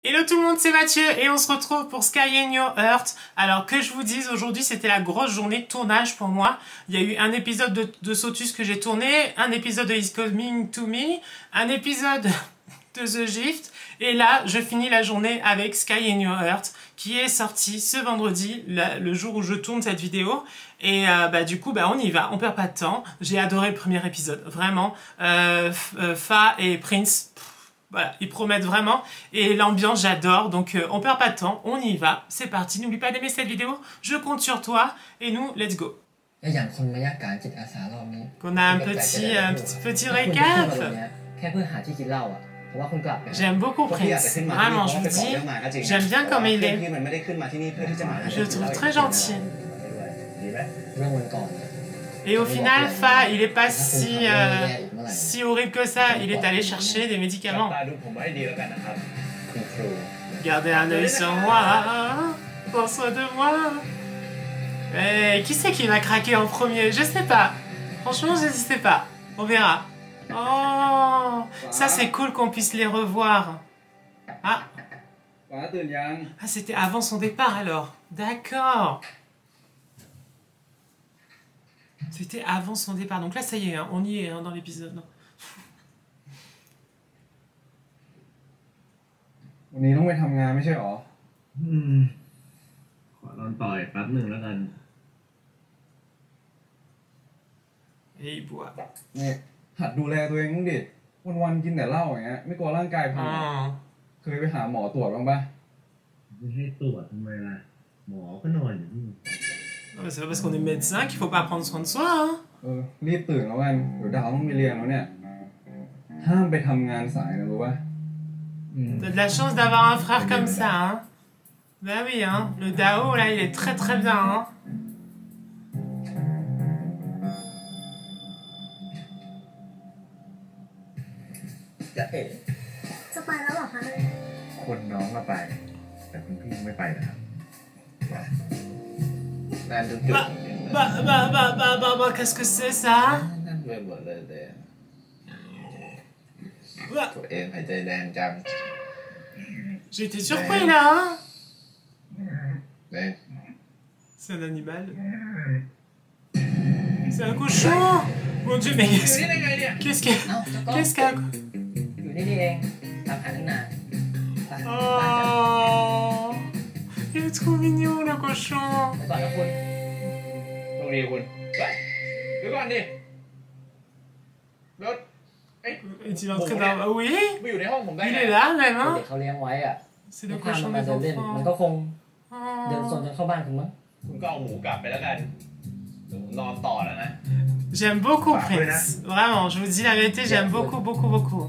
Hello tout le monde, c'est Mathieu et on se retrouve pour Sky in Your Heart. Alors que je vous dise, aujourd'hui c'était la grosse journée de tournage pour moi. Il y a eu un épisode de Sotus que j'ai tourné, un épisode de Is Coming to Me, un épisode de The Gift. Et là, je finis la journée avec Sky in Your Heart qui est sorti ce vendredi, le jour où je tourne cette vidéo. Et du coup, on y va, on perd pas de temps. J'ai adoré le premier épisode, vraiment. Fa et Prince... Voilà, ils promettent vraiment et l'ambiance j'adore, donc on perd pas de temps, on y va, c'est parti. N'oublie pas d'aimer cette vidéo, je compte sur toi et nous, let's go. Qu'on a un petit récap. J'aime beaucoup Prince, vraiment, je vous dis, j'aime bien comme il est, je le trouve très gentil. Et au final, Fa, il est pas si horrible que ça. Il est allé chercher des médicaments. Gardez un œil sur moi, prends soin de moi. Et qui c'est qui va craquer en premier? Je sais pas. Franchement, je sais pas. On verra. Oh, ça c'est cool qu'on puisse les revoir. Ah, c'était avant son départ alors. D'accord. C'était avant son départ. Donc là, ça y est, hein, on y est dans l'épisode. Non. วันนี้ต้องไปทำงานไม่ใช่หรอขอนอนต่อยแป๊บหนึ่งแล้วกัน Et il boit. นี่หัดดูแลตัวเองบ้างดิวันๆกินแต่เหล้าอย่างเงี้ยไม่กลัวร่างกายพังเคยไปหาหมอตรวจบ้างปะไม่ให้ตรวจทำไมล่ะหมอก็นอนอยู่นี่ C'est pas parce qu'on est médecin qu'il faut pas prendre soin de soi, hein. รีบตื่นแล้วกันเดี๋ยวดาวต้องไปเรียนแล้วเนี่ยห้ามไปทำงานสายนะรู้ป่ะ T'as de la chance d'avoir un frère comme ça, hein. Bah oui, hein. Le Dao, là, il est très très bien, hein. จะไปแล้วเหรอคะคนน้องก็ไปแต่คุณพี่ไม่ไปนะครับ Qu'est-ce que c'est ça? J'ai été surpris là, hein? C'est un animal. C'est un cochon. Mon Dieu, mais qu'est-ce qu'il y a? Oh, il est trop mignon le cochon. Est-il en train d'avoir... Oui, il est là même, hein. C'est le cochon des enfants. J'aime beaucoup Prince. Vraiment, je vous dis la vérité, j'aime beaucoup, beaucoup, beaucoup.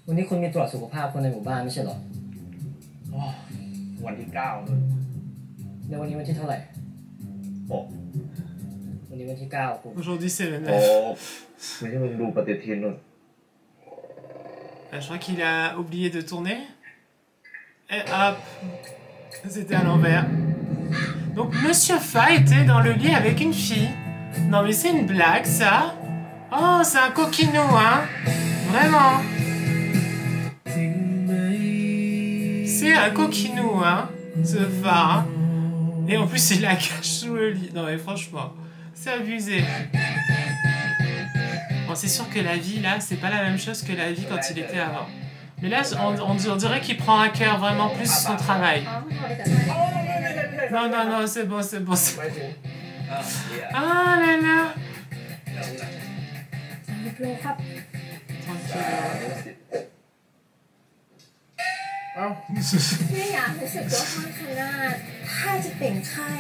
วันนี้คุณมีตรวจสุขภาพคนในหมู่บ้านไม่ใช่เหรอวันที่9เดี๋ยววันนี้วันที่เท่าไหร่วันนี้วันที่9คุณ Aujourd'hui c'est le 9. ไม่ใช่มึงดูปฏิทินนู่น Je crois qu'il a oublié de tourner. Et hop, c'était à l'envers. Donc Monsieur Fa était dans le lit avec une fille. Non mais c'est une blague ça. Oh, c'est un coquinou, hein. Vraiment. C'est un coquinou, hein, ce phare. Hein. Et en plus, il la cache sous le lit. Non, mais franchement, c'est abusé. Bon, c'est sûr que la vie, là, c'est pas la même chose que la vie quand il était avant. Mais là, on dirait qu'il prend à cœur vraiment plus son travail. Non, non, non, c'est bon, c'est bon, c'est bon. Ah là là. Tranquille. ไม่อยากรู้สึกว่าห้องคณะถ้าจะเป็นไข้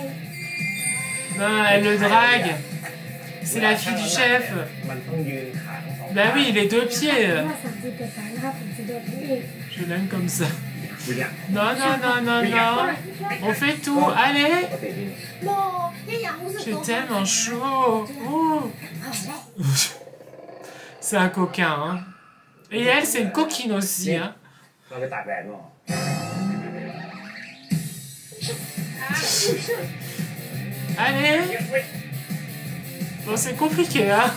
Non, elle le drague. C'est la fille du chef. Bah oui, les deux pieds. Je l'aime comme ça. Non, non, non, non, non. On fait tout. Allez. Je t'aime en chaud. C'est un coquin, hein. Et elle, c'est une coquine aussi, hein. Allez. Bon, c'est compliqué, hein.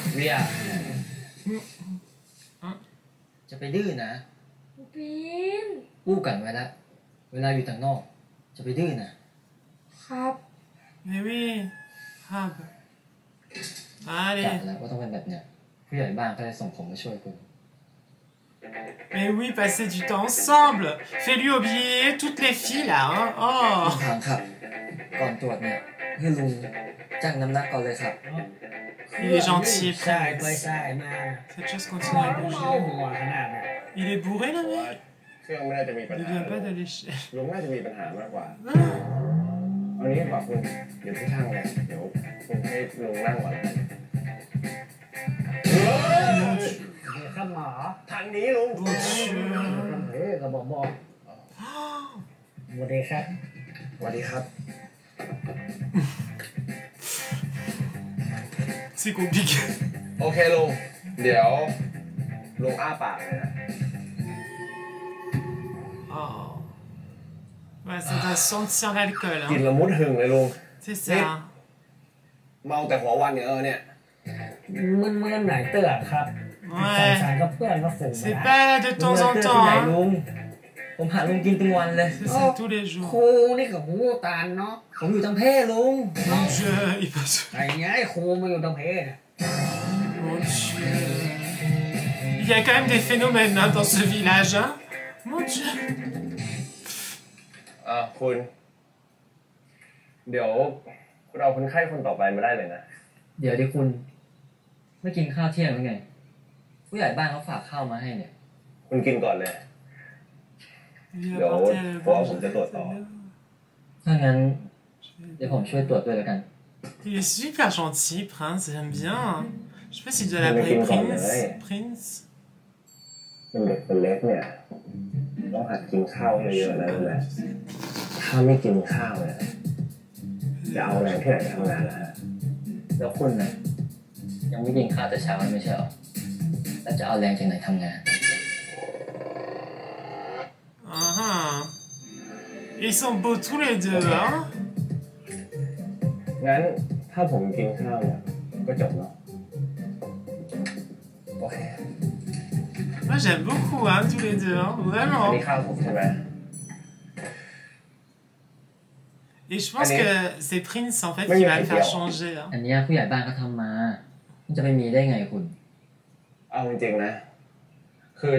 จะไปดื้อนะ ปีน อู้กันไว้แล้ว เวลาอยู่ต่างนอกจะไปดื้อนะ ครับ Mais oui. Ah bah. กะ Allez. แล้วว่าต้องเป็นแบบเนี้ยผู้ใหญ่บ้านก็เลยส่งผมมาช่วยคุณ Mais oui, passer du temps ensemble. Fais-lui oublier toutes les filles là. Hein. คุ Oh. ณทางครับ ก่อนตรวจเนี่ยให้ลุงจ้างน้ำหนักก่อนเลยครับ Il est gentil, ใช่ไป Prince. ใช่มา Cette chose continue à เมา bouger. หัวขนาดนั้น Il est bourré le mec. เครื่องไม่น่าจะมีปัญ Il หา vient pas de l'échelle. ลุงน่าจะมีปัญหามากกว่า Ah. เอานี้ดีกว่าคุณเดี๋ยวที่ช่างเลยเดี๋ยวคุณให้ลุงนั่งก่อน เดี๋ยวข้าหมอ ทางนี้ลุง Bon Dieu. เฮ้ยก็บอกสวัสดีครับ สวัสดีครับ C'est compliqué. โอเคลุงเดี๋ยวลุงอ้าปากเลยนะ Oh. Ouais, ça doit sentir l'alcool. กิน Hein. ละมุดหึงเลยลุง C'est ça. เมาแต่หัววันเนี่ยเนี่ย มันเมื่อไหนเตือนครับสายสายกับเพื่อนก็ฝูง C'est pas de temps en ที่ temps. ไหน Hein. ลุง ผมหาลุงกินทุกวันเลย C'est ça tous les ค jours. รูนี่กับหูตาลเนาะ ผมอยู่ตั้งเพ่ลุง Mon Dieu, il passe. ไอ้เนี้ยไอ้ครูมาอยู่ตรงเพศ Mon Dieu. Il y a quand même des phénomènes hein, dans ce village. Hein. Mon Dieu. คุณ เดี๋ยวคุณเอาคนไข้คนต่อไปมาได้เลยนะ เดี๋ยวดิคุณ ไม่กินข้าวเที่ยงหรือไง ผู้ใหญ่บ้านเขาฝากข้าวมาให้เนี่ย คุณกินก่อนเลย Il a Yo, apporté le faut bon avoir des doigts, geste. ถ้างั้น เดี๋ยวผมช่วยตรวจด้วยแล้วกัน Il est super gentil, Prince, j'aime bien. Je sais pas s'il doit Mais l'appeler il me semble, Prince. ouais. Prince. เป็นเด็กเป็นเล็กเนี่ยต้องหัดกินข้าวเยอะๆนะนั่นแหละถ้าไม่กินข้าวเนี่ยจะเอาแรงที่ไหนไปทำงานล่ะฮะ แล้วคุณนะยังไม่กินข้าวแต่เช้าไม่ใช่หรอ แล้วจะเอาแรงจากไหนทำงาน Ah, ah. Ils sont beaux tous les deux, hein. งั้นถ้าผมกินข้าวเนี่ยก็จบเนาะโอเค Moi, j'aime beaucoup, hein, tous les deux, hein, อัน vraiment. นี้ข้าวผมใช่ไหม Et je pense Allez. que c'est Prince, en fait, Mais qui il y a va le plus faire tard. changer. Hein. อันเนี้ยผู้ใหญ่บ้านเขาทำมา มันจะไปมีได้ไงคุณ เอาจริงๆนะ คือ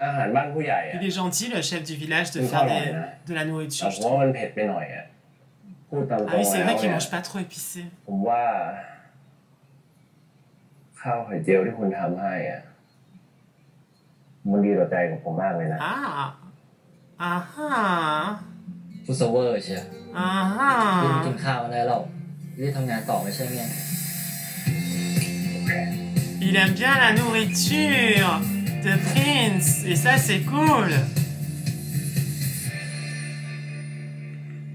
อาหารบ้านผู้ใหญ่อะ Il est gentil, le chef du village, de Une faire fois, ouais. de la แต่ nourriture, ผ je มว่า trouve. มันเผ็ดไปหน่อยอะพูดตามตรง Ah oui, c'est แล้ vrai ว qu'il เนี่ย mange pas trop épicé. ผมว่า ข้าวไข่เจียวที่คุณทำให้อะมันดีต่อใจกับผมมากเลยนะ Ah. Ah ah. ฟูสเวอร์เชียว Ah กิน ah. กินข้าวอะไรเรารีบทำงานต่อไม่ใช่ไง Il aime bien la nourriture de Prince. Et ça, c'est cool.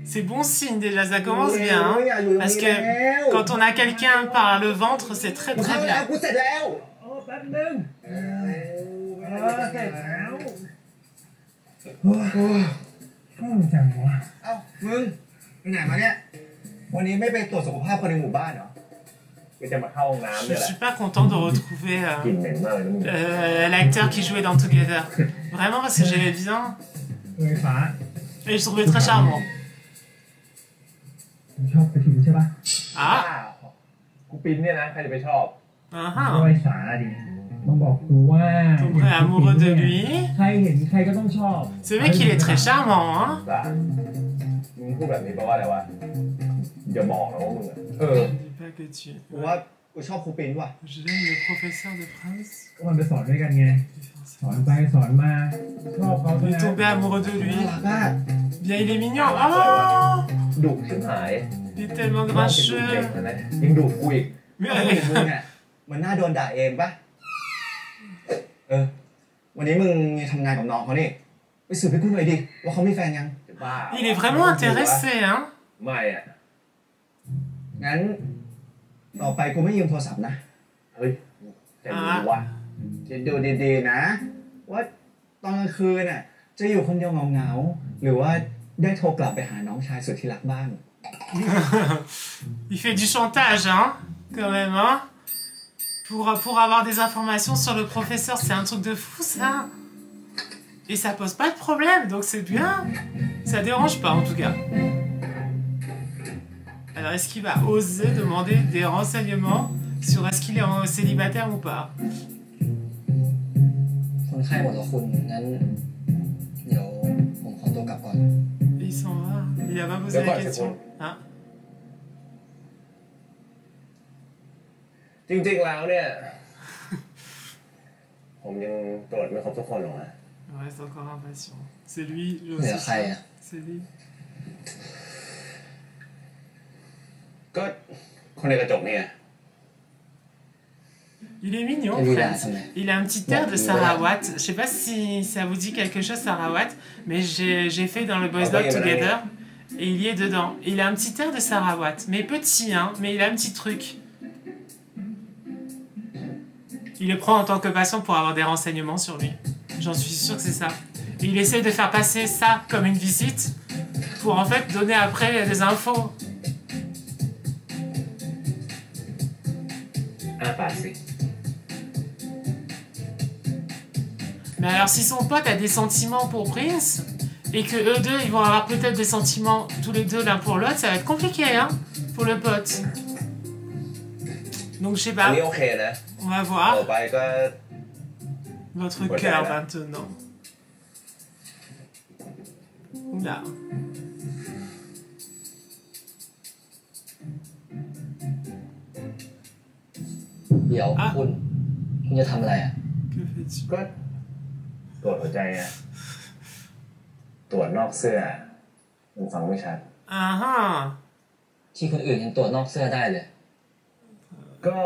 C'est bon signe déjà, ça commence bien. Hein, parce que quand on a quelqu'un par le ventre, c'est très très bien. กูเสร็จแล้ว โอ้แป๊บนึงเสร็จแล้วจังวะ เอ้ามึงไปไหนมาเนี่ย วันนี้ไม่ไปตรวจสุขภาพคนในหมู่บ้านเหรอ ก็จะมาเข้าห้องน้ำ Je เนี่ยแหละ suis pas content de retrouver กลิ่นเหม็นมากเลยนะมึง l'acteur qui jouait dans Together. Vraiment parce que j'aimais bien เอ้ยฟ้า et je trouvais très charmant. ชอบไปถึงใช่ปะ Ah กูปิ้นเนี่ยนะ ใครจะไปชอบ ah ด้วยสาดิต้องบอกกูว่า Tomber amoureux de lui. ใครเห็นใครก็ต้องชอบ C'est vrai qu'il est très charmant, hein. จ้ะมึงพูดแบบนี้แปลว่าอะไรวะอย่าบอกนะว่ามึงอะ Dis pas que tu. กูว่ากูชอบครูปิ้นว่ะ Je l'aime, le professeur de Prince. ก็มันไปสอนด้วยกันไง สอนไปสอนมาชอบเขาด้วย Il est นะ tombé amoureux de lui. น่ารักอ่ะ Bien, il est mignon. Oh, ดุชิบหาย il est tellement น่าจะดุเก่ง grincheux. นะเนี่ยยังดุกูอีก Mais มึงอ่ะมันน่าโดนด่าเองปะวันนี้มึงมีทำงานกับน้องเขานี่ไปสืบให้กูหน่อยดิว่าเขามีแฟนยัง จะบ้า il est vraiment intéressé, hein. ไม่อะ งั้น ต่อไปกูไม่ยืมโทรศัพท์นะ เฮ้ยจะดูวะ จะดูดีๆนะ ว่าตอนกลางคืนน่ะจะอยู่คนเดียวเหงาๆหรือว่าได้โทรกลับไปหาน้องชายสุดที่รักบ้าง Il fait du chantage, hein, quand même, hein. Pour avoir des informations sur le professeur, c'est un truc de fou, ça. Et ça pose pas de problème, donc c'est bien. Ça dérange pas en tout cas. Alors est-ce qu'il va oser demander des renseignements sur est-ce qu'il est célibataire ou pas? คนไข้หมดแล้วคุณงั้นเดี๋ยวผมขอตัวกลับก่อน Il s'en va. Il a pas posé la question. Hein? จริงๆแล้วเนี่ย ผมยังตรวจไม่ครบทุกคนหรอกนะ Il reste encore impatient. C'est lui, je เหลือ aussi. ใครอ่ะ C'est lui. ก็คนในกระจกเนี่ย Il est mignon, Et lui, là, Prince. attendez. Il a un petit air de Sarawat. Je sais pas si ça vous dit quelque chose, Sarawat, mais j'ai fait dans le Boys Dog Together et il y est dedans. Il a un petit air de Sarawat, mais petit, hein, mais il a un petit truc. Il le prend en tant que patient pour avoir des renseignements sur lui. J'en suis sûre que c'est ça. Et il essaye de faire passer ça comme une visite pour en fait donner après des infos. ปากสิ Mais alors si son pote a des sentiments pour Prince et que eux deux ils vont avoir peut-être des sentiments tous les deux l'un pour l'autre, ça va être compliqué hein pour le pote. Donc je sais อัน pas, นี้โอเคนะ on va ต่อ voir ไปก็ votre Ouais, cœur voilà. maintenant. Oula. เดี๋ยวคุณจะทำอะไรอ่ะ Que fais-tu? ก็ตรวจหัวใจไงตรวจนอกเสื้อมันฟังไม่ชัด Ah ah. ที่คนอื่นยังตรวจนอกเสื้อได้เลย ก็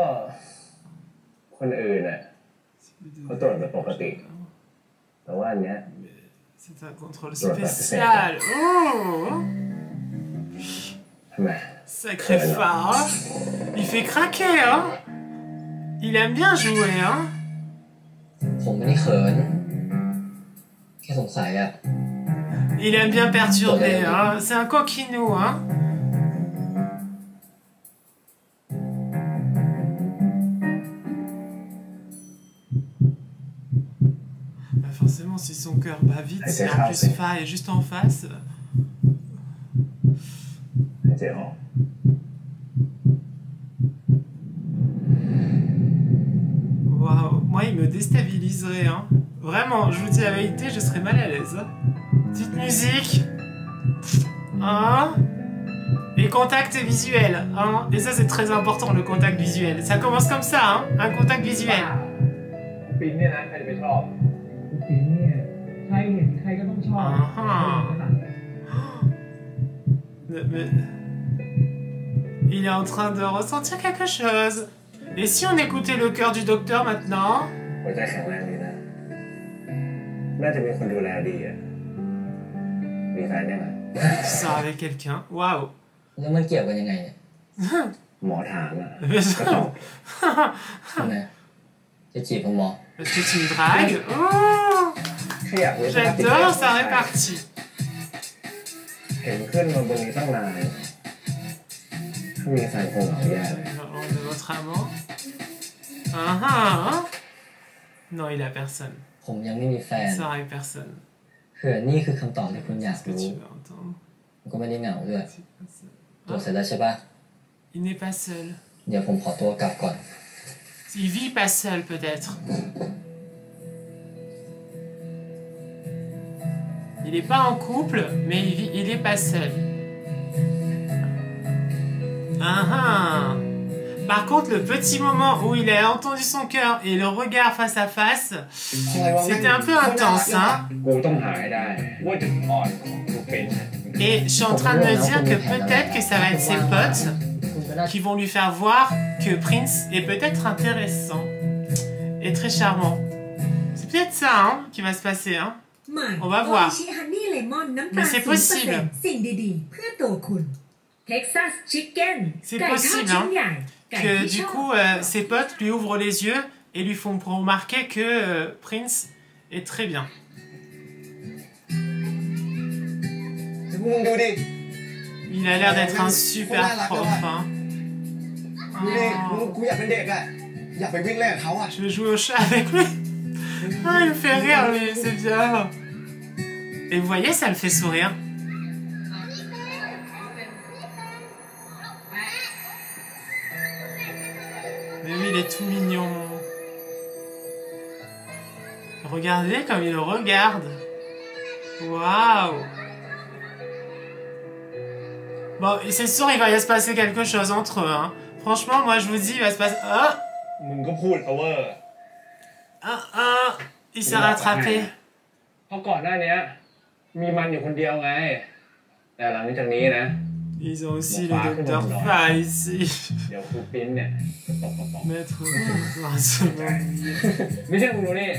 คนอื่นน่ะเขาตรวจแบบปกติ แต่ว่าอันเนี้ย C'est un contrôle spécial. Oh, ทำไม sacré phare. Il fait craquer, hein. Il aime bien jouer, hein. ผมไม่ได้เขินแค่สงสัยอ่ะ Il aime bien perturber, hein. C'est un coquinou, hein. Bah forcément, si son cœur bat vite, si en plus Fa est juste en face. หายใจออก Waouh, moi il me déstabiliserait, hein. Vraiment, je vous dis la vérité, je serais mal à l'aise. Hein. Petite musique. Hein. Et contact visuel, hein. Et ça c'est très important, le contact visuel. Ça commence comme ça, hein. Un contact visuel. ปีนเนี่ยนะใครจะไปชอบ ปีเนี่ยใครเห็นใครก็ต้องชอบ Il est en train de ressentir quelque chose. Et si on écoutait le cœur du docteur maintenant? หัวใจแข็งแรงดีนะ น่าจะมีคนดูแลดีอ่ะ มีแฟนยังไง Tu sors avec quelqu'un. Waouh. แล้วมันเกี่ยวกันยังไงเนี่ย หมอถามอ่ะก็ตอบ ทำไมจะจีบผมหมอ Est-ce que tu me dragues? Oh, แค่อยากรู้สภาพจิตใจ j'adore sa répartie. เห็นขึ้นมาบนนี้ตั้งนานถ้ามีแฟนคงเหงาแย่เลย De votre amant? Ah ah. Non, il a personne. ผมยังไม่มีแฟน Il sort avec personne. คือนี่คือคำตอบที่คุณอยาก Est-ce que รู้ tu veux entendre? ผมก็ไม่ได้เหงาด้วย C'est pas seul. ตรวจเสร็จแล้วใช่ปะ Il n'est pas seul. เดี๋ยวผมขอตัวกลับก่อน Il vit pas seul peut-être. Il n'est pas en couple, mais il est pas seul. Ah ah. Par contre, le petit moment où il a entendu son cœur et le regard face à face, c'était un peu intense, hein. กูต้องหาให้ได้ว่าจุดอ่อนของลูกเป็น Et je suis en train de me dire que peut-être que ça va être ses potes คุณก็น่า qui vont lui faire voir que Prince est peut-être intéressant et très charmant. C'est peut-être ça, hein, qui va se passer, hein. On va voir. Mais c'est possible. สิ่งดีๆเพื่อตัวคุณ Texas Chicken C'est ไก่ทอด possible, ชิ้น hein, ใหญ่ไก่ que ที่ช du อบ coup ses potes lui ouvrent les yeux et lui font remarquer que Prince est très bien. มึงดูดิ Il a l'air d'être un super prof, hein. ดูดิมึงกูอยากเป็นเด็กอ่ะอยากไปวิ่งเล่นกับเขาอ่ะ Je vais jouer au chat avec lui. Ah, il me fait rire, lui, c'est bien. Et vous voyez, ça le fait sourire. Mais oui, il est tout mignon. Regardez comme il le regarde. Waouh. Bon, c'est sûr, il va y se passer quelque chose entre eux. Hein. Franchement, moi, je vous dis, il va se passer... Ah, มึงก็พูดเขาว่า il s'est rattrapé. เพราะก่อนหน้านี้มีมันอยู่คนเดียวไง แต่หลังจากนี้นะ Ils ont aussi le docteur Fa ici. เดี๋ยวครูปิ้นเนี่ยจะตกกระป๋อง Maître... ไม่ใช่มึงดูนี่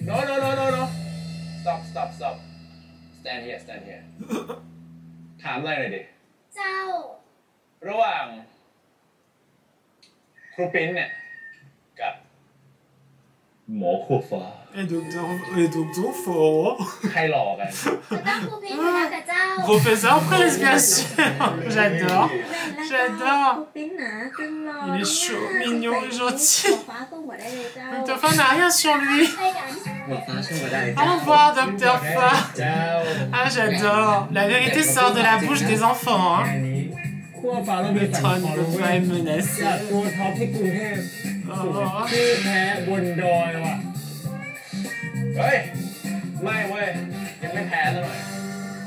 no no no no no stop stop stop stand here stand here ถามอะไรหน่อยดิ เจ้า ระหว่างครูปิ้นเนี่ยกับหมอขั้วฟ้า Et docteur Fa. ใครหลอกกัน จะต้องครูพิงค์นะกับเจ้า Professeur Prince, bien sûr. J'adore. ครู J'adore. พิงค์นะตึงรอ Il est chaud, mignon et gentil. ฟ้าก็หัวได้เลยเจ้า Docteur Fa n'a rien sur lui. ใช่กัน หมอฟ้าช่วยมาได้ Au revoir, Docteur Fa. เจ้า Ah, j'adore. La vérité sort de la bouche des enfants. แค่ Hein. นี้ขั้วฟ้าต้องมี Le สั่ง trône ของ de เว้ Fa ย est menacé. จากตัวท็อปที่กรุงเทพสู่ Oh. ที่แพ้บนดอยว่ะ เฮ้ย ไม่เว้ย ยังไม่แพ้ซะหน่อย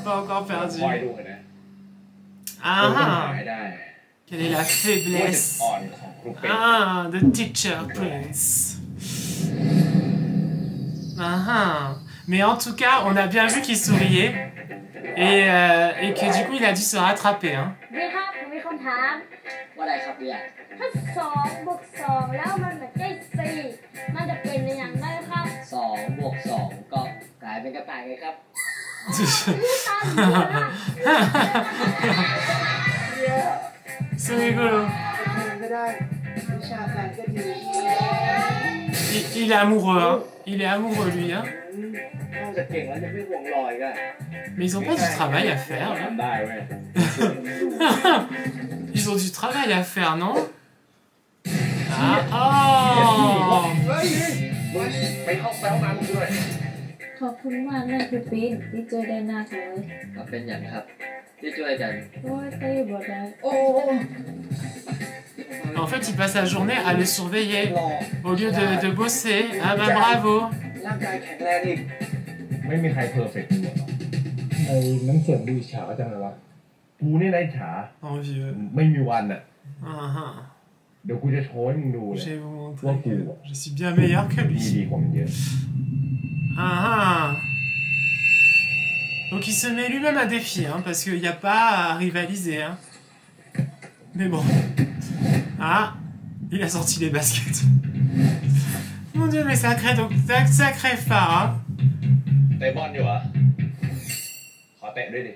Pas encore คอย perdu. ดูเถอะนะครูต้อง Ah, หายได้ quelle est la ด้วยจุด faiblesse. อ่อนของครูเป็ด Ah, the teacher Prince. Ah, mais en tout cas, on a bien vu qu'il souriait et que du coup, il a dû se rattraper. Hein. นี่ครับผมมีคำถาม ว่าอะไรครับเนี่ย ถ้า2 บวก 2แล้วมันแบบได้4มันจะเป็นอย่างไรครับ 2 บวก 2 ก็กลายเป็นกระต่ายไงครับ ตามหัวนะ C'est rigolo. ก็ได้วิชาการก็ดี Il est amoureux, hein. Il est amoureux, lui. Hein. นอกจากเก่งแล้วจะไม่ห่วงลอยกัน Mais ils ont pas du travail à faire. Là. ทำได้เว้ย Ils ont du travail à faire, non? Ah, oh! เฮ้ยไปห้องน้ำด้วย ขอบคุณมากนะครูพิงค์ที่ช่วยได้หน้าเลย มาเป็นอย่างครับ ที่ช่วยกัน โอ้ยเต้บอกได้ En fait, il passe la journée à le surveiller au lieu de bosser. Ah bah bravo! ร่างกายแข็งแรงอีก ไม่มีใครเพอร์เฟกต์หมดหรอก ไอ้น้ำเสียงดูอิจฉาจังเลยวะ กูนี่ไร้ฉา Envieux. ไม่มีวันอ่ะ Ah, ah. เดี๋ยวกูจะโชว์ให้มึงดูเลย Je vais vous montrer Toi, que pour. je suis bien meilleur que มี lui. ดีกว่ามันเยอะ Ah, ah. Donc il se met lui-même à défi, hein, parce qu'il n'y a pas à rivaliser. Hein. Mais bon. Ah, il a sorti les baskets. Mon Dieu, mais sacré phare. Hein. เตะบอลอยู่เหรอ ขอเตะด้วยดิ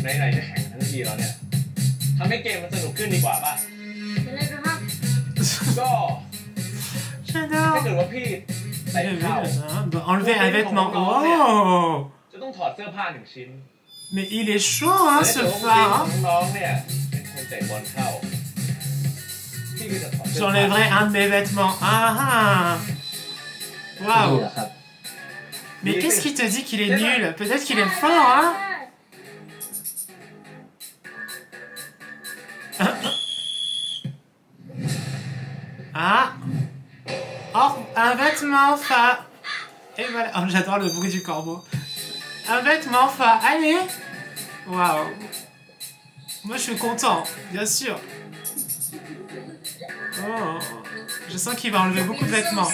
ไหนๆจะแข่งทั้งทีแล้วเนี่ยทำให้เกมมันสนุกขึ้นดีกว่าป่ะ เป็นไรครับ ก็ ถ้า J'adore. เกิดว่าพี่เตะ J'ai vu, เข้า hein, doit enlever un vêtement. Oh! จะต้องถอดเสื้อผ้า1 ชิ้น Mais il est chaud, hein, แต่ ce ถ้าเกิดว่า phare. Hein. น้องๆเนี่ยเป็นคนเตะบอลเข้า พี่ก็จะถอดเสื้อผ้า J'enlèverai un de mes vêtements. Ah, ah. นี่ Waouh. แหละครับ Mais qu'est-ce qui te dit qu'il est nul? Peut-être qu'il est fort, hein? Ah! Oh, un vêtement, Fa! Et voilà. Oh, j'adore le bruit du corbeau. Un vêtement, Fa. Allez! Waouh! Moi, je suis content, bien sûr. Oh, je sens qu'il va enlever beaucoup de vêtements.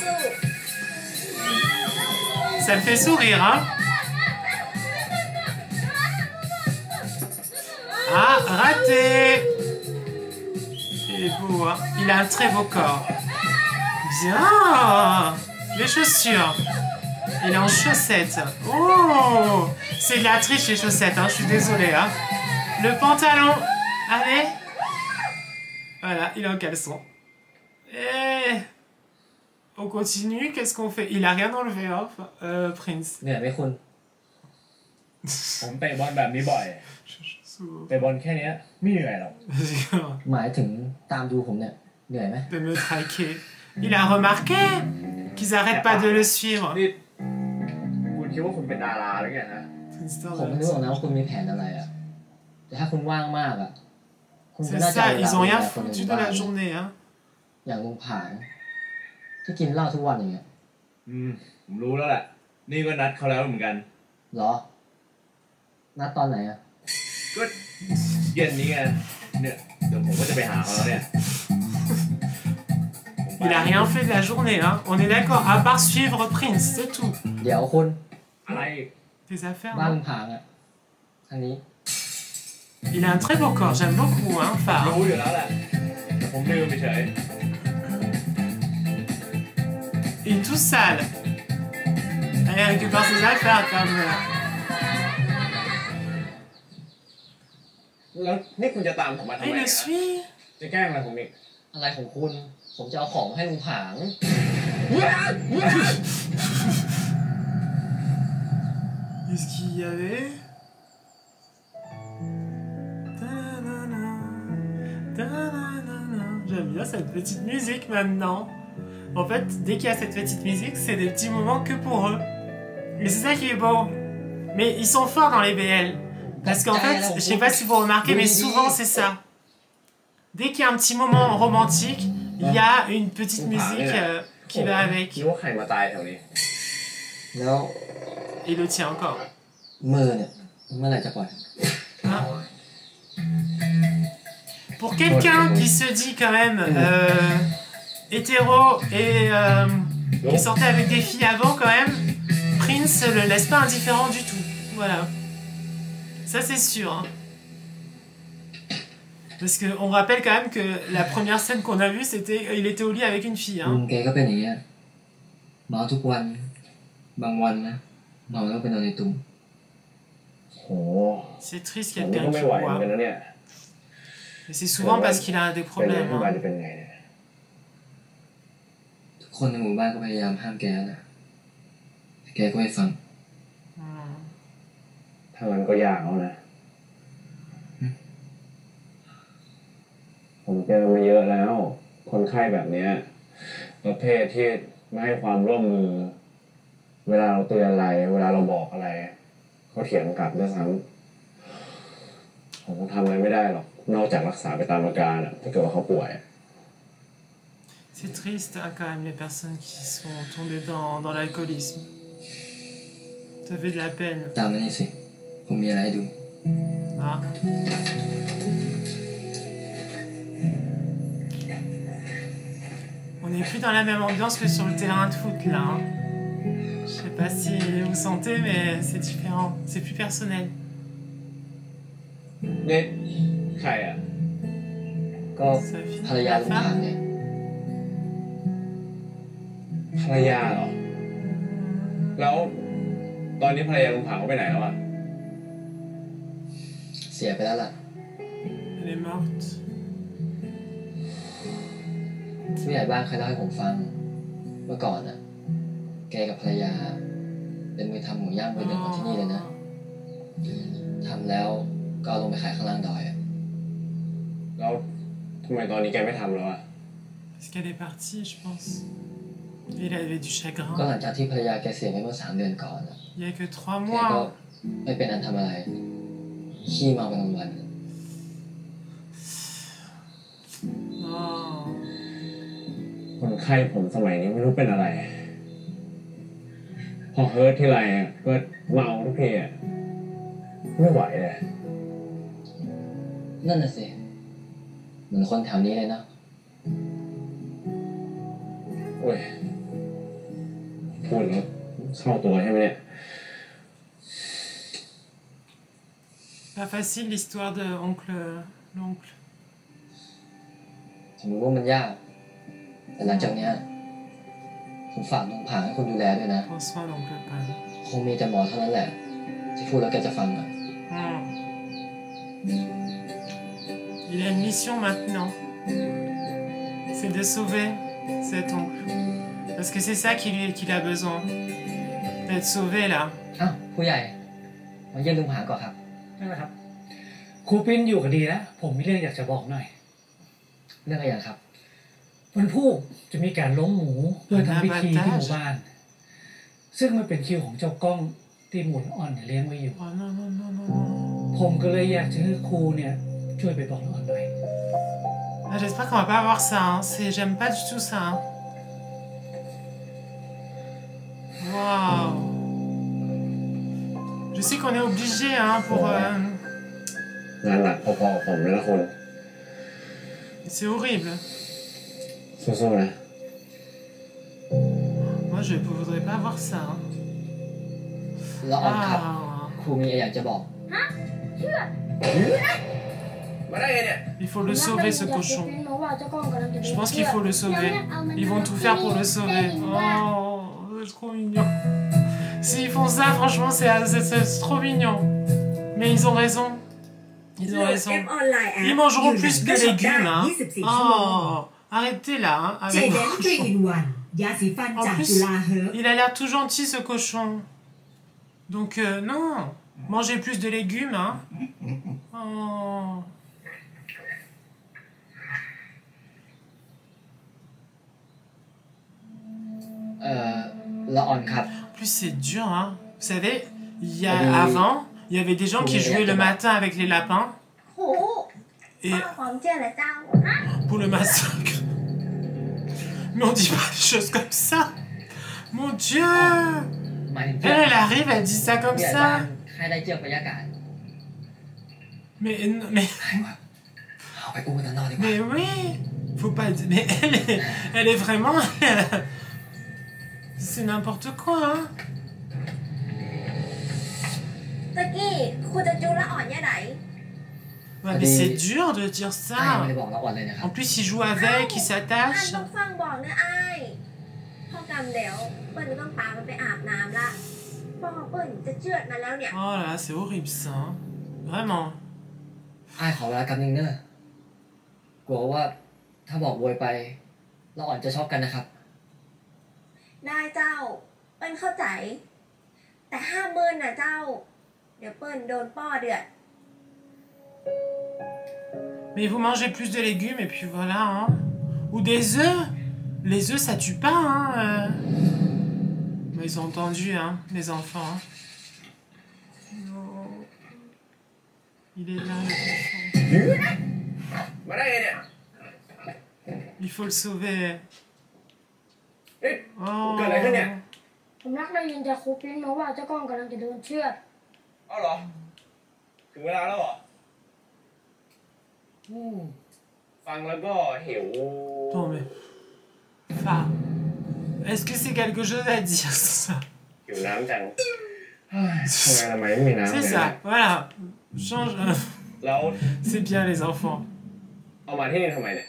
Ça me fait sourire, hein? Ah, raté! Il est beau, hein? Il a un très beau corps. Bien! Les chaussures. Il est en chaussettes. Oh! C'est de la triche, les chaussettes, hein? Je suis désolée, hein? Le pantalon. Allez! Voilà, il est en caleçon. Et... On continue, qu'est-ce qu'on fait? Il a rien enlevé, hein, Prince. เหนื่อยไหมคุณ ผมเตะบอลแบบนี้บ่อย เตะบอลแค่เนี้ยไม่เหนื่อยหรอก หมายถึงตามดูผมเนี่ย เหนื่อยไหม De me traquer. Il a remarqué qu'ils arrêtent pas de le suivre. นี่คุณคิดว่าคุณเป็นดาราหรือไงฮะ Prince ผมไม่รู้หรอกนะว่าคุณมีแผนอะไรอ่ะ แต่ถ้าคุณว่างมากอ่ะคุณก็ C'est น่าจะ ça, เอาเวลา ils ont ดูแล rien คนอื่น foutu บ้า de ง la journée, hein. อย่างลุงผางที่กินเหล้าทุกวันอย่างเงี้ย ผมรู้แล้วแหละนี่ก็นัดเขาแล้วเหมือนกัน เหรอนัดตอนไหนอ่ะ ก็เย็นนี้ไงเนี่ยเดี๋ยวผมก็จะไปหาเขาแล้วเนี่ย Il a rien fait de la journée, hein. On est d'accord, à part suivre Prince, c'est tout. เดี๋ยวคุณ อะไร Tes affaires, บ้าน non? ลุงผางอ่ะทางนี้ Il a un très beau corps, j'aime beaucoup, hein, Phare. รู้อยู่แล้วแหละแต่ผมลืมไปเฉย Il est tout sale. Allez, récupère ses affaires, comme... แล้วนี่คุณจะตามผมมาทำ Ah, ไม il เนี่ le ย suit. จะแกล้งอะไรผมอีก อะไรของคุณ ผมจะเอาของให้ลุงผาง Qu'est-ce qu'il y avait? Ta-na-na, ta-na-na-na. J'aime bien cette petite musique maintenant. En fait, dès qu'il y a cette petite musique, c'est des petits moments que pour eux. Et c'est ça qui est beau. Mais ils sont forts dans les BL. Parce qu'en fait, je sais pas si vous remarquez, mais souvent c'est ça. Dès qu'il y a un petit moment romantique, il y a une petite musique qui va avec. คิดว่าใครมาตายแถวนี้ แล้ว Et il le tient encore. มือเนี่ยเมื่อไหร่จะปล่อย Hein? Pour quelqu'un qui se dit quand même hétéro et qui sortait avec des filles avant quand même, Prince le laisse pas indifférent du tout. Voilà. Ça c'est sûr. Hein. Parce qu'on rappelle quand même que la première scène qu'on a vue, c'était il était au lit avec une fille. ลุง Hein. แกก็เป็นอย่างเงี้ยเมาทุกวันบางวันนะเมาแล้วไปนอนในตุ้ม โห C'est triste ผมนี่ quelqu'un ก็ qui ไม่ไหวเหมือน boit. กันนะเนี่ย Et c'est souvent parce qu'il a des เป็นไง problèmes. พี่บา Hein. จะเป็นไงเนี่ย ทุกคนในหมู่บ้านก็พยายามห้ามแกนะแต่แกก็ไม่ฟัง Hmm. ถ้างั้นก็ยากเอานะ ผมเจอมาเยอะแล้ว คนไข้แบบเนี้ยประเภทที่ไม่ให้ความร่วมมือ เวลาเราเตือนอะไร เวลาเราบอกอะไรเขาเถียงกลับด้วยซ้ำผมคงทำอะไรไม่ได้หรอก นอกจากรักษาไปตามอาการอะถ้าเกิดว่าเขาป่วย C'est triste hein, quand même les personnes qui sont tombées dans l'alcoolisme. Ça fait de la peine. ตามมานี่สิผมมีอะไรให้ดู Ah. On n'est plus dans la même ambiance que sur le terrain de foot là. Hein. Je sais pas si vous sentez, mais c'est différent. C'est plus personnel. นี่ใครอ่ะ ก็ Ça finit ภรรยา la ลุงผาง femme. เนี่ย ภรรยาเหรอ แล้วตอนนี้ภรรยาลุงผางเขาไปไหนแล้วอ่ะ เสียไปแล้วล่ะ Elle est morte. ผู้ใหญ่บ้านเคยเล่าให้ผมฟังเมื่อก่อนน่ะแกกับภรรยา เป็นมือทำหมูย่างมือหนึ่งของที่นี่เลยนะทำแล้วก็เอาลงไปขายข้างล่างดอยอะ แล้วทำไมตอนนี้แกไม่ทำแล้วอ่ะ Parce qu'elle est partie, je pense. Et il avait du ก็ chagrin. หลังจากที่ภรรยาแกเสียไปเมื่อ3 เดือนก่อนน่ะ Il y a que 3 แกก็ mois. ไม่เป็นอันทำอะไรขี้เมาเป็นวัน Oh. คนไข้ผมสมัยนี้ไม่รู้เป็นอะไร พอเฮิร์ตที่ไรอ่ะก็เมาทุกทีอ่ะไม่ไหวเลย นั่นน่ะสิเหมือนคนแถวนี้เลยนะ โอ้ยพูดแล้วเข้าตัวใช่ไหมเนี่ย Pas facile l'histoire de l'oncle. ผมรู้ว่ามันยาก แต่หลังจากเนี้ยผมฝากลุงผางให้คุณดูแลด้วยนะ Prends soin l'oncle Pan. คงมีแต่หมอเท่านั้นแหละ ที่พูดแล้วแกจะฟังอ่ะ Hmm. Il a une mission maintenant. C'est de sauver cet oncle. Parce que c'est ça qu'il a besoin. D'être sauvé là. อ้าวผู้ใหญ่มาเยี่ยมลุงผางก่อนครับ นั่นแหละครับครูปิ้นอยู่กันดีแล้วผมมีเรื่องอยากจะบอกหน่อย เรื่องอะไรอย่างครับ วันพุธจะมีการล้มหมูเพื่อทำพิธีที่หมู่บ้าน ซึ่งมันเป็นคิวของเจ้ากล้องที่หมุนอ่อนเลี้ยงไว้อยู่ Oh non, non, non, non, non. ผ ผมก็เลยอยากจะให้ครูเนี่ยช่วยไปบอกละอ่อนหน่อย Ah, j'espère qu'on va pas avoir ça. Hein. J'aime pas du tout ça. Hein. Waouh. Je sais qu'on est obligé hein, pour. งานหนักพอๆกับผมเลยนะคุณ C'est horrible. สู้ๆนะ Moi, je voudrais pas voir ça. Hein. ละอ่อนครับ Ah. ครูมีอะไรอยากจะบอก ฮะเชื่อ มาได้ไงเนี่ย Il faut le sauver, ce cochon. Je pense qu'il faut le sauver. Ils vont tout faire pour le sauver. Oh, c'est trop mignon. S'ils font ça, franchement, c'est trop mignon. Mais ils ont raison. Ils ont raison. Ils mangeront plus de légumes. Hein. Oh, arrêtez là. Hein, avec le cochon. En plus, il a l'air tout gentil, ce cochon. Donc, non. Mangez plus de légumes. Hein. Oh. En plus, c'est dur, hein. Vous savez, avant, il y avait des gens qui jouaient le matin avec les lapins. Et pour le massacre. Mais on dit pas des choses comme ça. Mon Dieu. Elle arrive, elle dit ça comme ça. Mais oui. Faut pas... Mais elle est vraiment... C'est n'importe quoi, hein. Ouais, mais c'est dur de dire ça. En plus, il joue avec, il s'attache. Oh là, c'est horrible ça. Hein. Vraiment. อ้ายขอเวลาแป๊บนึงเนอะกลัวว่าถ้าบอกโวยไปละอ่อนจะชอบกันนะครับ ได้เจ้าเปิ้ลเข้าใจแต่ห้ามเบิ้ลนะเจ้าเดี๋ยวเปิ้ลโดนป้อเดือด Mais vous mangez plus de légumes et puis voilà, hein. Ou des œufs. Les œufs, ça tue pas, hein. Mais ils ont entendu, hein, les enfants. Hein. Oh. Il est là, le cochon. Il faut le sauver. Oh. ผมนักได้ยินจากครูปิ้นมาว่าเจ้ากล้องกำลังจะโดนเชือด เอาเหรอ ถึงเวลาแล้วเหรอ ฟังแล้วก็หิว Non mais... Enfin... Est-ce que c'est quelque chose à dire, ça? หิวน้ำจังทำไมไม่มีน้ำ C'est ça, voilà. Change... แล้ว C'est bien, les enfants. เอามาที่นี่ทำไมเนี่ย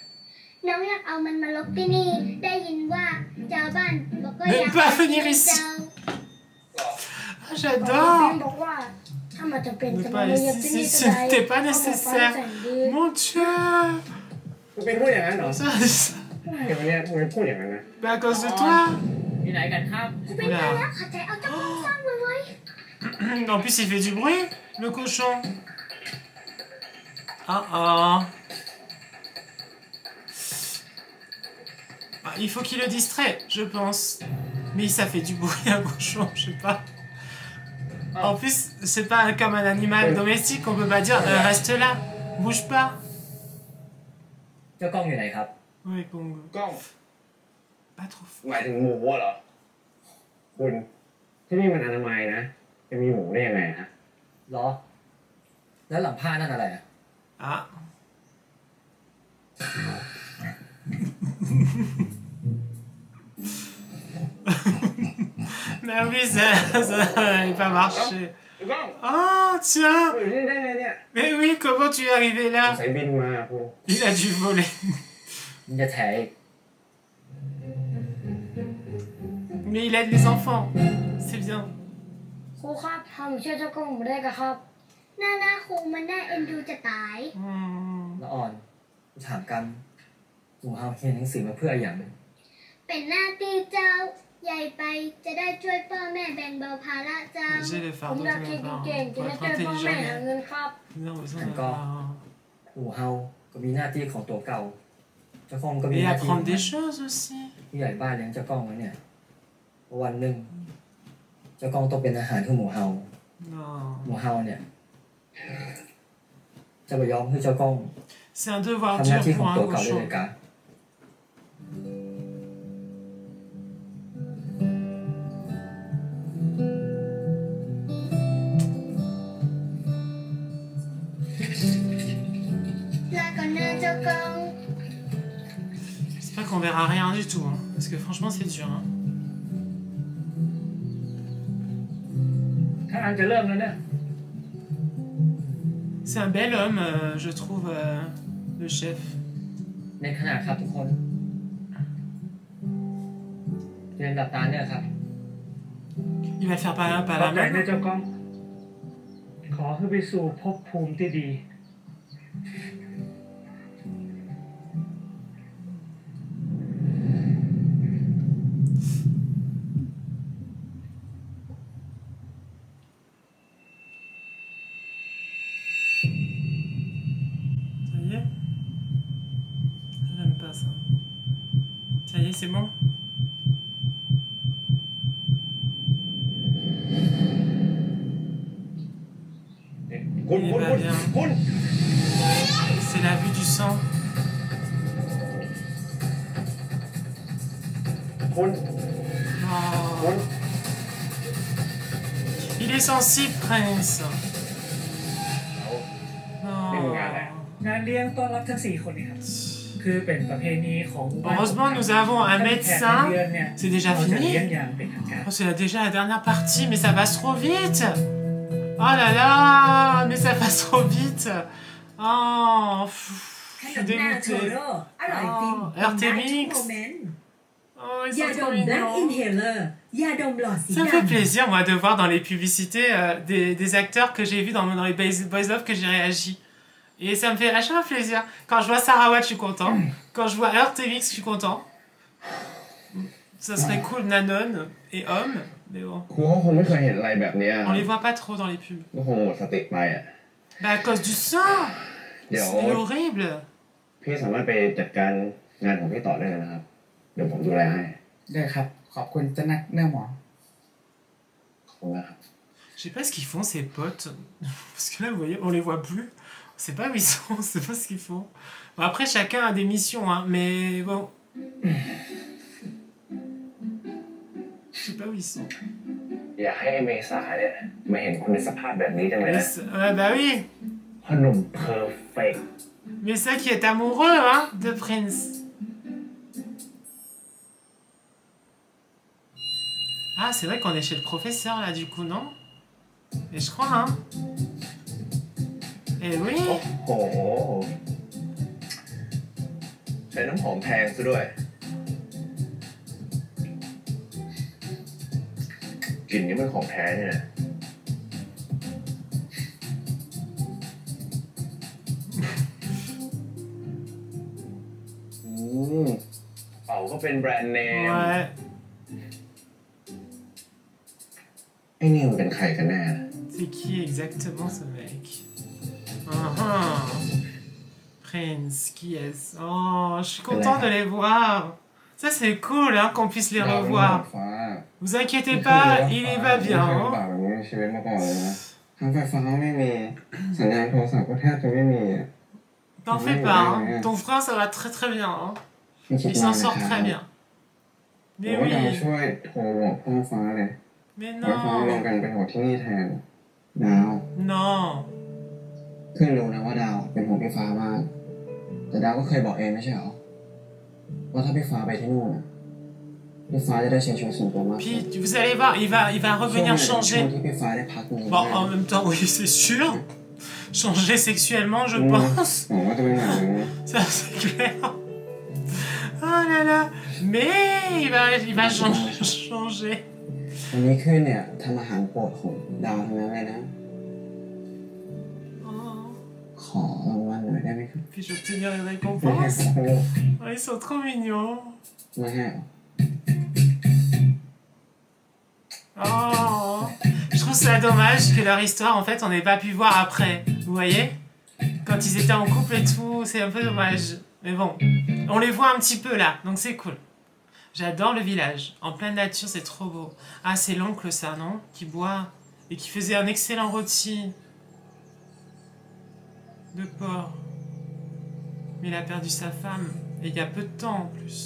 น้องอยากเอามันมาลบที่นี่ได้ยินว่าชาวบ้านบอกว่าอยาก pas venir ici. J'adore. Ne pas ici, ce n'était pas nécessaire. Mon Dieu. คุณเป็นพูดอย่างนั้นเหรอ Ça, ทำไมเนี่ยทำไมพูดอย่างนั้นนะ à cause de toi. ที่ไหนกันครับ เป็นไงแล้วขัดใจเอาเจ้าของซ่อนไว้ En plus, il fait du bruit, le cochon. Ah ah. Ah, il faut qu'il le distrait, je pense. Mais ça fait du bruit, un cochon, je sais pas. En plus, c'est pas comme un animal domestique, on peut pas dire reste là, bouge pas. เจ้ากล้องอยู่ไหนครับ Oui, Congo. กล้อง Pas trop fort. หมายถึงหมูเหรอ คุณที่นี่มันอนามัยนะ จะมีหมูได้ยังไงฮะ เหรอ แล้วหลังผ้านั่นอะไรอ่ะ Ah. Mais oui, ça n'a pas marché. Oh, tiens. Mais oui, comment tu es arrivé là? Il a dû voler. มันจะแถอีก Mais il aide les enfants. C'est bien. ครูครับทำเชื่อเจ้ากล้องไม่ได้กับครับหน้าครูมันน่าเอ็นดูจะตาย ละอ่อนถามกันหมูเฮาเขียนหนังสือมาเพื่ออย่าง เป็นหน้าที่เจ้าใหญ่ไปจะได้ช่วยพ่อแม่แบ่งเบาภาระเจ้าผมอยากเรียนเก่งๆจะได้ช่วยพ่อแม่หาเงินครับ หมูเฮาก็มีหน้าที่ของตัวเก่าเจ้ากล้องก็มี Et หน้าที่ apprendre des choses aussi. ผู้ใหญ่บ้านเลี้ยงเจ้ากล้องไว้เนี่ยวันหนึ่งเจ้ากล้องต้องเป็นอาหารของหมูเฮา Non. หมูเฮาเนี่ย จะไปยอมให้เจ้ากล้อง C'est un devoir ทำหน้า dur ที่ของ pour un ตัวเก่าได้ cochon. เลยการ ลาก่อนนะเจ้ากอง J'espère qu'on verra rien du tout, hein, parce que franchement c'est dur. Hein. ถ้าอันจะเริ่มแล้วเนี่ย C'est un bel homme, je trouve, le chef. ในขณะครับทุกคนเตรียมดับตาเนี่ยครับ Il va faire pas ขอบ la ใจนะ main. เจ้ากล้อง ขอให้ไปสู่ภพภูมิที่ดี Ça y est? J'aime pas ça. Ça y est, c'est bon? คุณ Il คุณ va คุณ bien. คุณ C'est la vue du sang. คุณ Oh. Il est sensible, Prince. นี่คืองานอะไร งานเลี้ยงต้อนรับทั้ง 4 คนนี่ครับ คือเป็นประเพณีของหมู่บ้าน Heureusement, nous avons un médecin. C'est déjà เราจะ fini? เลี้ยงอย่างเป็นทางการ Oh, c'est déjà la dernière partie, mais ça passe trop vite. Oh là là, mais ça passe trop vite. Oh, pff, ข je น suis มหน้าโท dégoûtée. โร่อร่อยฟิน Oh, Artemix. โมเมนต์ Oh, ils ยา sont ด trop มแบล็คอิน mignons. เฮเลอร์ยาดมหลอดสี Ça me ด fait plaisir, moi, de voir dans les publicités des acteurs que j'ai vus dans les Boys Love que j'ai réagi. Et ça me fait à chaque fois plaisir. Quand je vois Sarah Watt, je suis content. Quand je vois Artemix, je suis content. Ça serait cool, Nanon et Homme, mais bon. ครูเขาคงไม่เคยเห็นอะไรแบบเนี้ย On les voit pas trop dans les pubs. ก็คงหมดสติไปอ่ะ Bah, à cause du sang. เดี๋ยว C'est horrible. พี่สามารถไปจัดการงานของพี่ต่อได้เลยนะครับ เดี๋ยวผมดูแลให้ ได้ครับ ขอบคุณเจ้านักเนื้อหมอ ขอบคุณนะครับ Je sais pas ce qu'ils font, ces potes. Parce que là, vous voyez, on les voit plus. On sait pas où ils sont, on sait pas ce qu'ils font. Bon, après, chacun a des missions, hein, mais bon. Je sais pas où ils sont. อยากให้เมษาเนี่ยมาเห็นคุณในสภาพแบบนี้จังเลยนะ Ouais, bah oui. พ่อหนุ่มเพอร์เฟกต์ Mais ça qui est amoureux, hein, de Prince. Ah, c'est vrai qu'on est chez le professeur, là, du coup, non? Et je crois, hein. Eh oui. โอ้โหใช้น้ำหอมแพงซะด้วยกลิ่นนี้มันของแท้เนี่ยนะเป่าก็เป็นแบรนด์เนม Ouais. ไอ้นี่มันเป็นใครกันแน่นะ C'est qui exactement ce mec? Ah, Prince, qui est-ce? Oh, je suis content de les voir. Ça, c'est cool hein, qu'on puisse les revoir. Vous inquiétez pas, il y va bien. Hein? ทางไฟฟ้าไม่มีสัญญาณโทรศัพท์ก็แทบจะไม่มี T'en fais pas, hein. Ton frère, ça va très très bien. Hein. Il s'en sort très bien. Mais ว่า oui, ดาวช่วยโทรบอกพ่อฟ้าเลย mais ว่าฟ้าลง non. กันไปโหดที่นี่แทนดาว Non. ขึ้นรู้นะว่าดาวเป็นห่วงพี่ฟ้ามาก แต่ดาวก็เคยบอกเองไม่ใช่เหรอว่าถ้าพี่ฟ้าไปที่นู่นน่ะพี่ฟ้าจะได้ใช้ชีวิตส่วนตัวมาก Puis, vous allez voir, il va ช่วง revenir ช่วง changer. ที่พี่ฟ้าได้พักหนึ่ง Bon, en même temps, oui, c'est sûr. Changer sexuellement, je pense. ผมว่าจะเป็นแบบนี้ Ça, c'est clair. Oh là là. Mais il va changer. วันนี้ขึ้นเนี่ยทำอาหารโปรดของดาวทั้งนั้นเลยนะ Oh. ขอรางวัลหน่อยได้ไหมครับ Puis-je obtenir une ไม่ให้ récompense? ครับ Oh, ils sont trop mignons. ไม่ให้เหรอ Oh, je trouve ça dommage que leur histoire, en fait, on n'ait pas pu voir après. Vous voyez? Quand ils étaient en couple et tout, c'est un peu dommage. Mais bon, on les voit un petit peu là, donc c'est cool. J'adore le village. En pleine nature, c'est trop beau. Ah, c'est l'oncle ça, non? Qui boit et qui faisait un excellent rôti. Le pauvre. Mais il a perdu sa femme. Et il y a peu de temps en plus.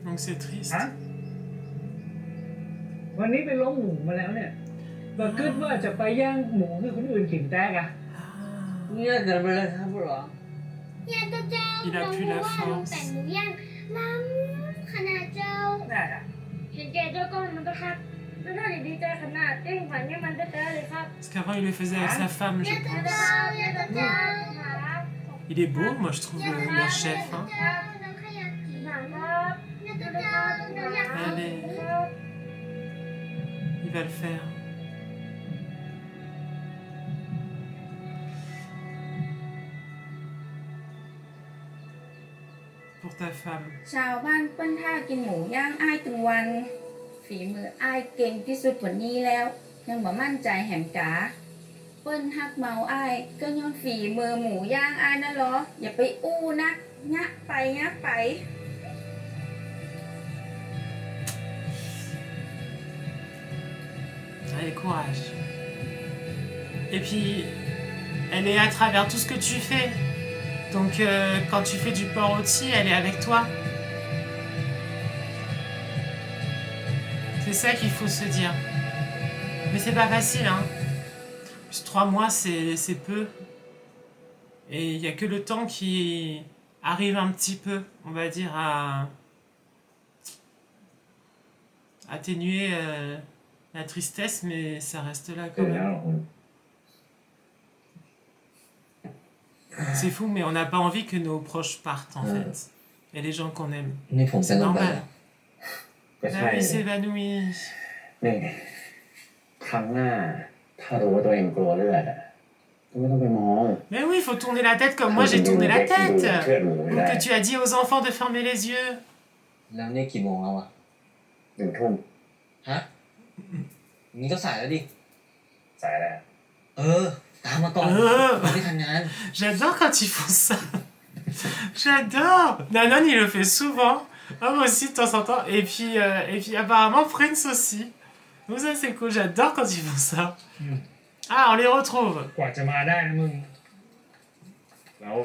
Donc c'est triste. วันนี้ไปล้มหมูมาแล้วเนี่ยก็คิดว่าจะไปย่างหมูให้คนอื่นกินแต่กะเนี่ยเกิดไปเลยครับผู้หรอ เนี่ยเจ้าเรารู้ว่าลุงแต่งหมูย่างล้ำขนาดเจ้า ได้อะ เห็นแก่เจ้าก้อนมันก็ครับแล้วน่าจะดีใจขนาดเต้งฝันเนี่ยมันจะแต่เลยครับ Parce qu'avant il le faisait avec sa femme, je pense. Il est beau, moi je trouve, le chef. Hein. Allez. Il va le faire. Pour ta femme. ชาวบ้านเปิ้นท่ากินหมูย่างอ้ายตึงวันฝีมืออ้ายเก่งที่สุดผลนี้แล้วยังบ่มั่นใจแหมกาเปิ้นฮักเมาอ้ายก็ย้อนฝีมือหมูย่างอ้ายนั่นเหรออย่าไปอู้นักงะไปงะไป Allez, courage. Et puis, elle est à travers tout ce que tu fais. Donc, quand tu fais du porc rôti, elle est avec toi. C'est ça qu'il faut se dire. Mais c'est pas facile, hein. Plus 3 mois, c'est peu. Et il n'y a que le temps qui arrive un petit peu, on va dire, à atténuer la tristesse, mais ça reste là quand même. C'est fou, mais on n'a pas envie que nos proches partent, en fait. Et les gens qu'on aime. C'est normal. La vie s'évanouit. ครั้งหน้าถ้ารู้ว่าตัวเองกลัวเลือดก็ไม่ต้องไปมอง Mais oui, il faut tourner la tête comme moi j'ai tourné la tête. Ou que tu as dit aux enfants de fermer les yeux. แล้วนี่กี่โมงแล้วอะ 1 ทุ่ม ฮะนี่ก็สายแล้วดิ สายแล้ว ตามมาก่อนไม่ทันงาน J'adore quand ils font ça. J'adore. Nanon il le fait souvent. Moi aussi de temps en temps. Et puis apparemment Prince aussi. Donc ça c'est cool. J'adore quand ils font ça. Ah, on les retrouve. กว่าจะมาได้นะมึง แล้ว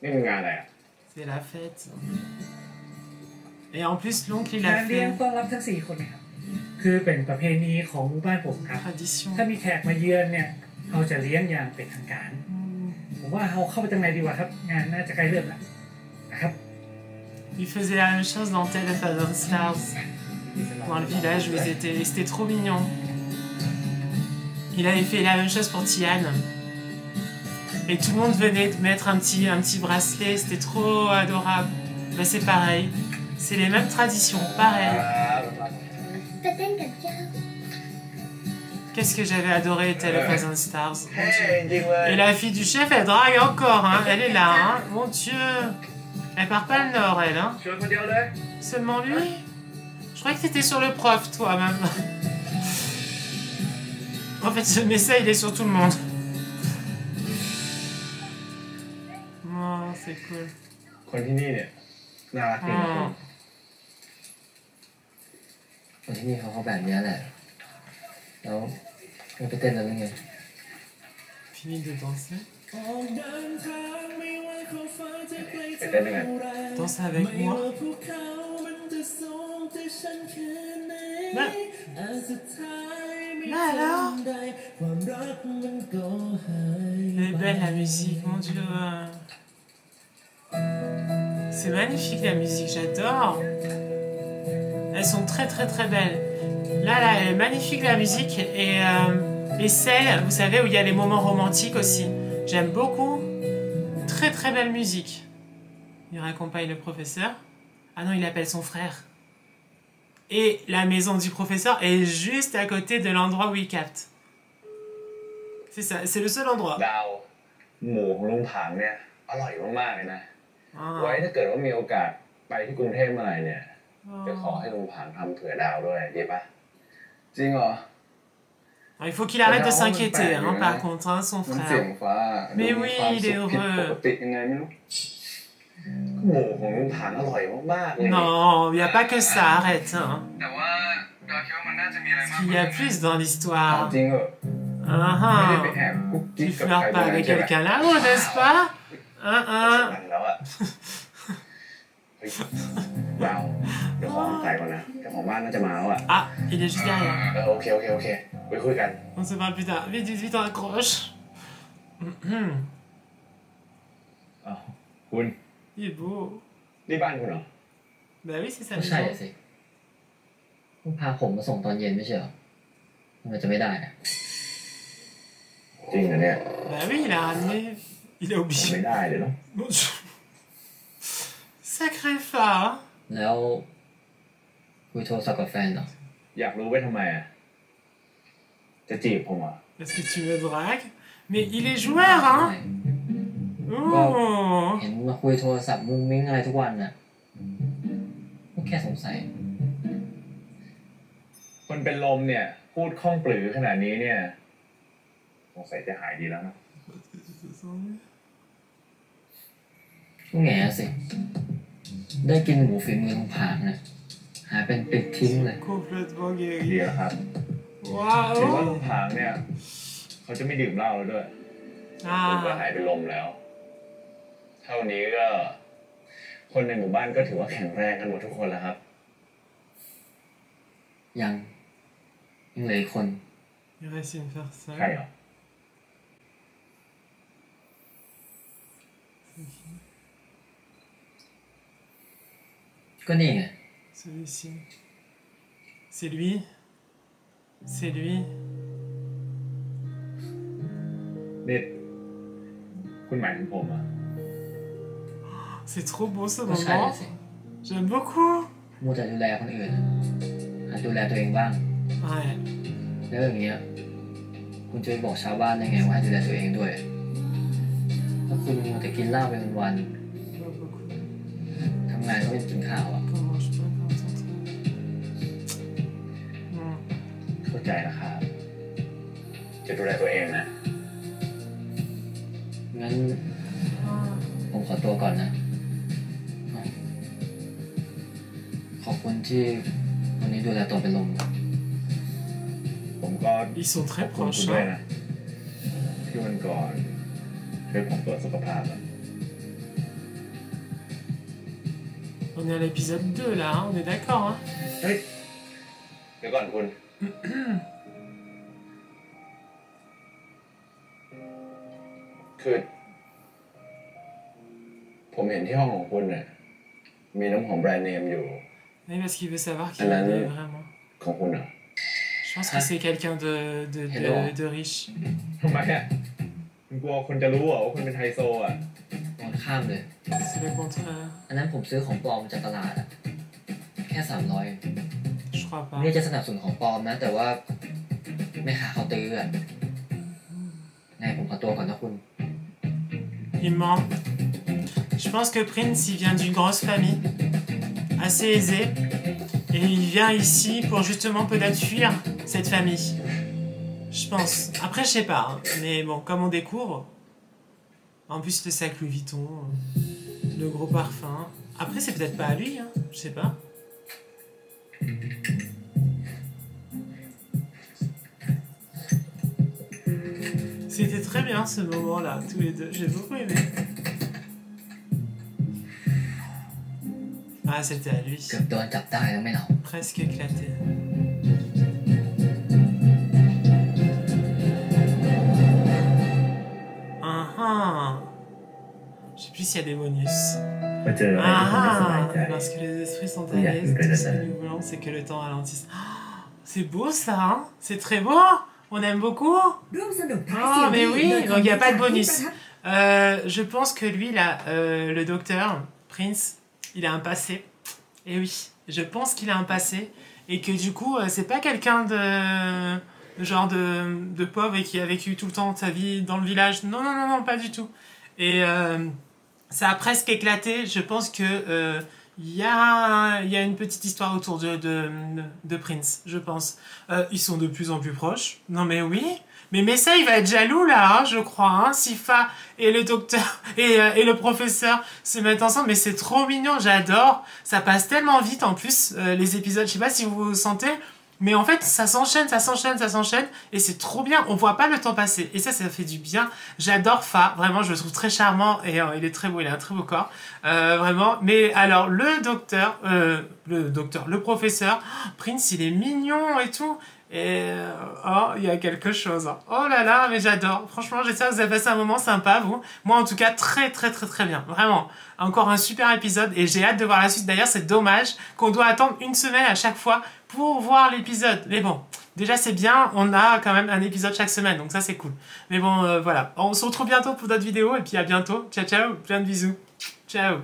นี่เป็นงานอะไรอ่ะ C'est la fête. Et en plus l'oncle il งา a นเลี้ยง fait ต้อนรับทั้ง4คนนะครับคือเป็นประเพณีของหมู่บ้านผมครับ tradition. ถ้ามีแขกมาเยือนเนี่ยเราจะเลี้ยงอย่างเป็นทางการผมว่าเราเข้าไปทางไหนดีกว่าครับงานน่าจะใกล้เริ่มแล้วนะครับ Il faisait la même chose dans Tale of a Thousand Stars. Dans le village où ils étaient. Et c'était trop mignon. Il avait fait la même chose pour Tian. Et tout le monde venait de mettre un petit bracelet. C'était trop adorable. Ben, c'est pareil. C'est les mêmes traditions. Pareil. Qu'est-ce que j'avais adoré Tale of a Thousand Stars. Mon Dieu. Et la fille du chef, elle drague encore. Hein. Elle est là. Hein. Mon Dieu. Elle part pas le nord, elle. Hein. Seulement lui. Je croyais que t'étais sur le prof, toi, même. En fait, ce message, il est sur tout le monde. Oh, c'est cool. คนที่นี่เนี่ยน่ารักจริง คนที่นี่เขาแบบนี้แหละแล้วไม่ไปเต้นแล้วยังไง Fini de danser. ไปเต้นยังไง Danse avec moi. Bah alors. Elle est belle la musique, mon Dieu. C'est magnifique la musique, j'adore. Elles sont très très très belles. Là, elle est magnifique la musique. Et celle, vous savez, où il y a les moments romantiques aussi. J'aime beaucoup. Très très belle musique. Il raccompagne le professeur. Ah non, il appelle son frère. Et la maison du professeur est juste à côté de l'endroit où il capte. C'est ça, c'est le seul endroit. ดาวหมูของลุงผางเนี่ยอร่อยมากๆเลยนะไว้ถ้าเกิดว่ามีโอกาสไปที่กรุงเทพเมื่อไหร่เนี่ยจะขอให้ลุงผางทำเผื่อดาวด้วยดีปะจริงเหรอ Alors, il faut qu'il arrête de s'inquiéter, hein, par contre, hein, son frère. Mais oui, il est heureux. Non, il n'y a pas que ça, arrête. Hein. Parce qu'il y a plus dans l'histoire. Ah, tu flirtes pas avec quelqu'un là-haut, n'est-ce pas? แล้วอะเฮ้ยดาวเดี๋ยวขอใส่ก่อนนะเจ้าของบ้านน่าจะมาแล้วอะ Ah, il est juste derrière. โอเคไปคุยกัน On se parle plus tard. Vite, vite, vite, on accroche. อ้าวคุณ Il est beau. นี่บ้านคุณเหรอ Bah oui, c'est ça. ก็ใช่อะสิคุณพาผมมาส่งตอนเย็นไม่ใช่เหรอทำไมจะไม่ได้อะ จริงเหรอเนี่ย Bah oui, il a ramené. Il a ไม่ oublié. ได้เลยเนาะ Bon, Sacré phare. แล้วคุยโทรศัพท์กับแฟนเหรอ อยากรู้ไว้ทำไมอ่ะจะจีบผมอ่ะ Est-ce que tu me dragues? Mais il est joueur, hein? ก็ Oh. เห็นมาคุยโทรศัพท์มุ้งมิ้งอะไรทุกวันน่ะก็แค่สงสัย คนเป็นลมเนี่ยพูดคล่องปลือขนาดนี้เนี่ยสงสัยจะหายดีแล้วนะ ก็แง่สิ ได้กินหมูฝีมือของผางนะหายเป็นปิดทิ้งเลย Complètement ดี guéri. แล้วครับเห็นว่า Waouh. ลุงผางเนี่ยเขาจะไม่ดื่มเหล้าแล้วด้วยผมก็ Ah. หายเป็นลมแล้ว เท่านี้ก็คนในหมู่บ้านก็ถือว่าแข็งแรงกันหมดทุกคนแล้วครับ ยังเหลืออีกคน Il reste une faire ça. ใช่เหรอ ก็นี่ไง Celui-ci. C'est lui. C'est lui. นี่คุณหมายถึงผมอ่ะ C'est trop beau ce ก็ใช่ moment. สิ J'aime beaucoup. มัวแต่ดูแลคนอื่นน่ะหัดดูแลตัวเองบ้าง Ouais. แล้วอย่างเงี้ยคุณจะไปบอกชาวบ้านได้ไงว่าให้ดูแลตัวเองด้วยถ้าคุณมัวแต่กินเหล้าไปวัน Pas beaucoup. ๆทำงานก็ไม่กินข้าวอ่ะ Comment je peux concentré? Non. เข้าใจนะครับจะดูแลตัวเองนะ งั้นผมขอตัวก่อนนะ ขอบคุณที่วันนี้ดูแลตัวเป็นลม ผมก็ Ils sont ขอ très บคุณคุณ proches. ด้วย Hein. นะที่วันก่อนช่วยผมตรวจสุขภาพอะ On est à l'épisode 2 là, hein, on est d'accord. Hein. เฮ้ยเดี๋ยวก่อนคุณ คือผมเห็นที่ห้องของคุณเนี่ยมีน้ำหอมแบรนด์เนมอยู่ Oui, parce qu'il veut savoir qui Elle a il est le- vraiment. ของคุณเหรอ Je pense que c'est quelqu'un Hello. de riche. ทำไมอ่ะคุณกลัวคนจะรู้เหรอว่าคุณเป็นไฮโซอ่ะ ตอนข้ามเลย C'est le contraire. อันนั้นผมซื้อของปลอมมาจากตลาดอะแค่300 Je crois pas. ไม่ได้จะสนับสนุนของปลอมนะ แต่ว่าแม่ค้าเขาตื้ออะไงผมขอตัวก่อนนะคุณ Il ment. Je pense que Prince, il vient d'une grosse famille, assez aisée, et il vient ici pour justement peut-être fuir cette famille. Je pense. Après, je sais pas, hein, mais bon, comme on découvre, en plus le sac Louis Vuitton, le gros parfum. Après, c'est peut-être pas à lui, hein, je sais pas. C'était très bien ce moment-là, tous les deux. J'ai beaucoup aimé. Ah, c'était à lui. เกือบโดนจับได้แล้วไม่เหรอ Presque éclaté. Ah ah. Je sais plus s'il y a des bonus. มาเจออะไรที่ทำให้สบายใจ Ah, lorsque les esprits sont à Oui, l'aise, il y a tout ce une que nous voulons, c'est que le temps ralentisse. Ah, c'est beau ça, hein? C'est très beau. On aime beaucoup. ร่วมสนุกท้ายซี Ah, รี mais ส์ oui, โดย donc il n'y a pas de คำวิจารณ์ที่ bonus. ประทับ Je pense que lui, là, le docteur, Prince, il a un passé. Et oui, je pense qu'il a un passé. Et que du coup, c'est pas quelqu'un genre de pauvre et qui a vécu tout le temps de sa vie dans le village. Non, non, non, non, pas du tout. Et ça a presque éclaté. Je pense que il y a une petite histoire autour de Prince, je pense. Ils sont de plus en plus proches. Non mais oui. Mais Messa, il va être jaloux là, hein, je crois. Hein. Sifa et le docteur et le professeur se mettent ensemble. Mais c'est trop mignon, j'adore. Ça passe tellement vite en plus, les épisodes. Je sais pas si vous vous sentez. Mais en fait, ça s'enchaîne, et c'est trop bien. On voit pas le temps passer, et ça fait du bien. J'adore Fa, vraiment, je le trouve très charmant, et il est très beau, il a un très beau corps, vraiment. Mais alors, le professeur, Prince, il est mignon et tout. Et oh, il y a quelque chose. Oh là là, mais j'adore. Franchement, j'espère que vous avez passé un moment sympa, vous. Moi, en tout cas, très bien. Vraiment, encore un super épisode et j'ai hâte de voir la suite. D'ailleurs, c'est dommage qu'on doit attendre une semaine à chaque fois pour voir l'épisode. Mais bon, déjà, c'est bien. On a quand même un épisode chaque semaine, donc ça, c'est cool. Mais bon, voilà. On se retrouve bientôt pour d'autres vidéos et puis à bientôt. Ciao, ciao. Plein de bisous. Ciao.